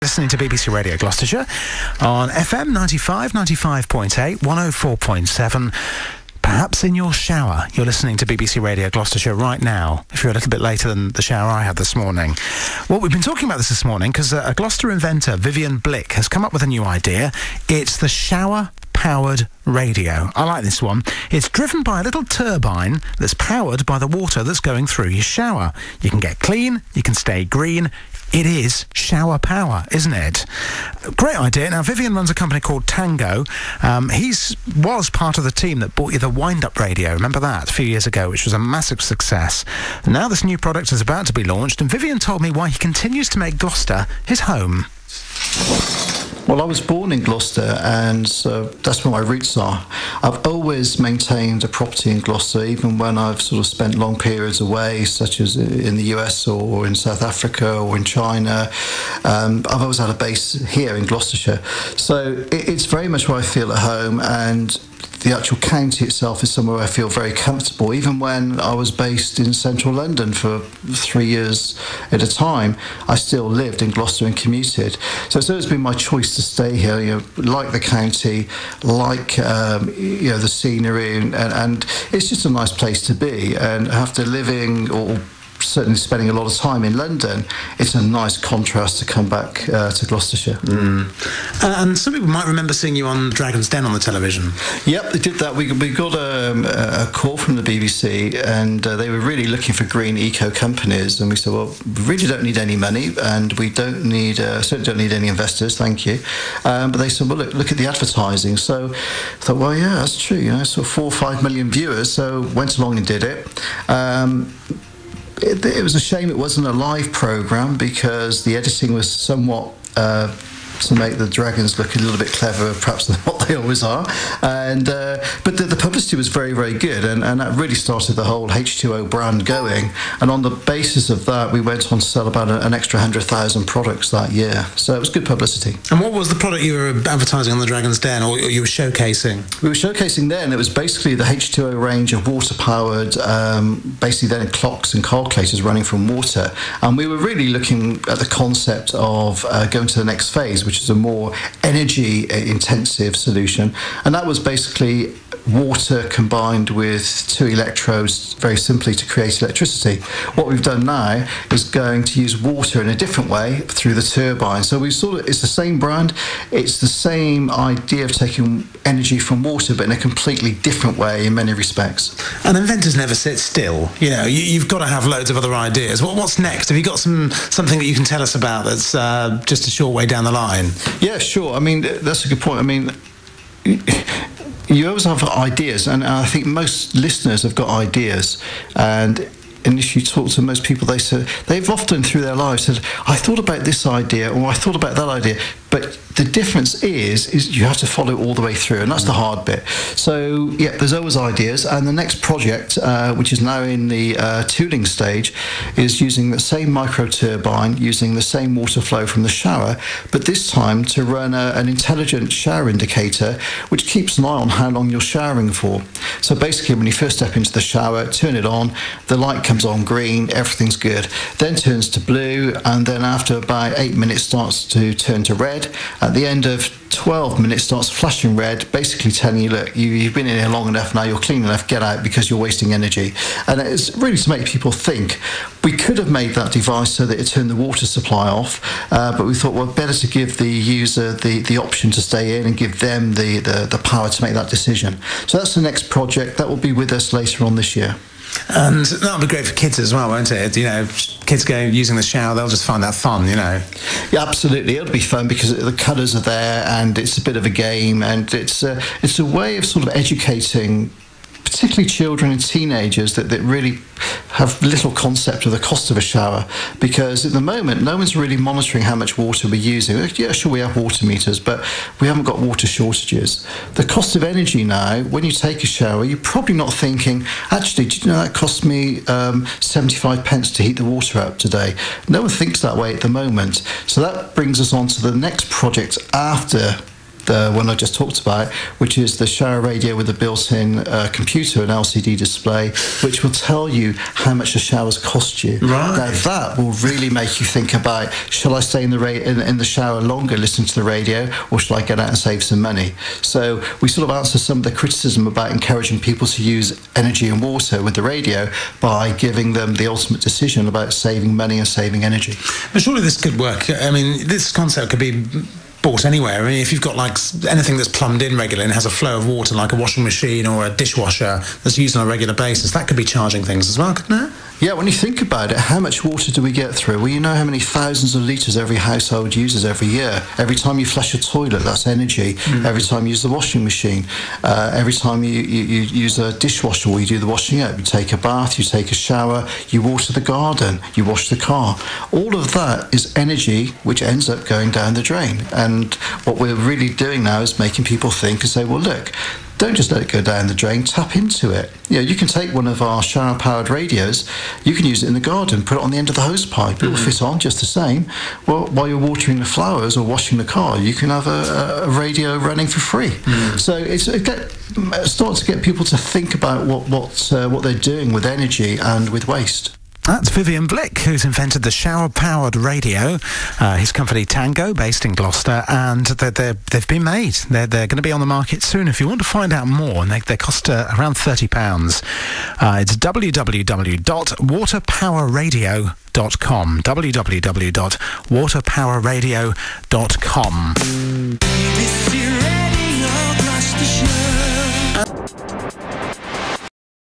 Listening to BBC Radio Gloucestershire on FM 95, 95.8, 104.7. Perhaps in your shower, you're listening to BBC Radio Gloucestershire right now, if you're a little bit later than the shower I had this morning. Well, we've been talking about this morning because a Gloucester inventor, Vivian Blick, has come up with a new idea. It's the shower-powered radio. I like this one. It's driven by a little turbine that's powered by the water that's going through your shower. You can get clean, you can stay green. It is shower power, isn't it? Great idea. Now, Vivian runs a company called Tango. He was part of the team that bought you the wind-up radio. Remember that a few years ago, which was a massive success. Now this new product is about to be launched, and Vivian told me why he continues to make Gloucester his home. Well, I was born in Gloucester, and so that's where my roots are. I've always maintained a property in Gloucester, even when I've sort of spent long periods away, such as in the US or in South Africa or in China. I've always had a base here in Gloucestershire. So it's very much where I feel at home, and the actual county itself is somewhere I feel very comfortable. Even when I was based in central London for 3 years at a time, I still lived in Gloucester and commuted. So it's always been my choice to stay here. You know, like the county, like the scenery, and it's just a nice place to be. And after living or certainly spending a lot of time in London, it's a nice contrast to come back to Gloucestershire. And some people might remember seeing you on Dragon's Den on the television. Yep, they did that. We got a call from the BBC, and they were really looking for green eco companies, and we said, well, we really don't need any money, and we don't need certainly don't need any investors, thank you. But they said, well, look at the advertising. So I thought, well, yeah, that's true. You know, so 4 or 5 million viewers. So went along and did it. It was a shame it wasn't a live programme, because the editing was somewhat to make the dragons look a little bit cleverer perhaps than what they always are, but the publicity was very, very good, and that really started the whole H2O brand going, and on the basis of that we went on to sell about an extra 100,000 products that year, so it was good publicity. And what was the product you were advertising on the Dragon's Den, or you were showcasing? We were showcasing then, it was basically the H2O range of water-powered, basically then clocks and calculators running from water, and we were really looking at the concept of going to the next phase, which is a more energy-intensive solution, and that was basically water combined with 2 electrodes, very simply, to create electricity. What we've done now is going to use water in a different way through the turbine. So we it's the same brand, it's the same idea of taking energy from water, but in a completely different way in many respects. And inventors never sit still. You know, you've got to have loads of other ideas. What's next? Have you got something that you can tell us about that's just a short way down the line? Yeah, sure. I mean, that's a good point. I mean, you always have ideas, and I think most listeners have got ideas, and if you talk to most people, they've often through their lives said, I thought about this idea, or I thought about that idea, but the difference is you have to follow all the way through, and that's the hard bit. So yeah, there's always ideas, and the next project, which is now in the tooling stage, is using the same micro turbine, using the same water flow from the shower, but this time to run an intelligent shower indicator which keeps an eye on how long you're showering for. So basically, when you first step into the shower, turn it on, the light comes on green, everything's good, then turns to blue, and then after about 8 minutes starts to turn to red. At the end of 12 minutes starts flashing red, basically telling you, look, you've been in here long enough now, you're clean enough, get out because you're wasting energy. And it's really to make people think. We could have made that device so that it turned the water supply off, but we thought, well, better to give the user the option to stay in and give them the power to make that decision. So that's the next project. That will be with us later on this year. And that'll be great for kids as well, won't it? You know, kids go using the shower, they'll just find that fun, you know. Yeah, absolutely. It'll be fun because the colours are there, and it's a bit of a game, and it's a way of sort of educating particularly children and teenagers that really have little concept of the cost of a shower, because at the moment no one's really monitoring how much water we're using. Yeah, sure, we have water meters, but we haven't got water shortages. The cost of energy now, when you take a shower, you're probably not thinking, actually, did you know that cost me 75 pence to heat the water out today? No one thinks that way at the moment. So that brings us on to the next project after the one I just talked about, which is the shower radio with a built-in computer and LCD display, which will tell you how much the showers cost you. Right. Now that will really make you think about, shall I stay in the shower longer listening to the radio, or shall I get out and save some money? So we sort of answer some of the criticism about encouraging people to use energy and water with the radio by giving them the ultimate decision about saving money and saving energy. But surely this could work. I mean, this concept could be bought anywhere. I mean, if you've got like anything that's plumbed in regularly and has a flow of water, like a washing machine or a dishwasher that's used on a regular basis, that could be charging things as well, couldn't it? Yeah, when you think about it, how much water do we get through? Well, you know how many thousands of litres every household uses every year. Every time you flush a toilet, that's energy. Every time you use the washing machine, every time you use a dishwasher or you do the washing up, you take a bath, you take a shower, you water the garden, you wash the car. All of that is energy which ends up going down the drain. And what we're really doing now is making people think and say, well, look, don't just let it go down the drain, tap into it. You know, you can take one of our shower-powered radios, you can use it in the garden, put it on the end of the hose pipe, it will fit on just the same. Well, while you're watering the flowers or washing the car, you can have a radio running for free. So it starts to get people to think about what they're doing with energy and with waste. That's Vivian Blick, who's invented the shower-powered radio. His company Tango, based in Gloucester, and they've been made. They're going to be on the market soon. If you want to find out more, and they cost around £30. It's www.waterpowerradio.com. www.waterpowerradio.com.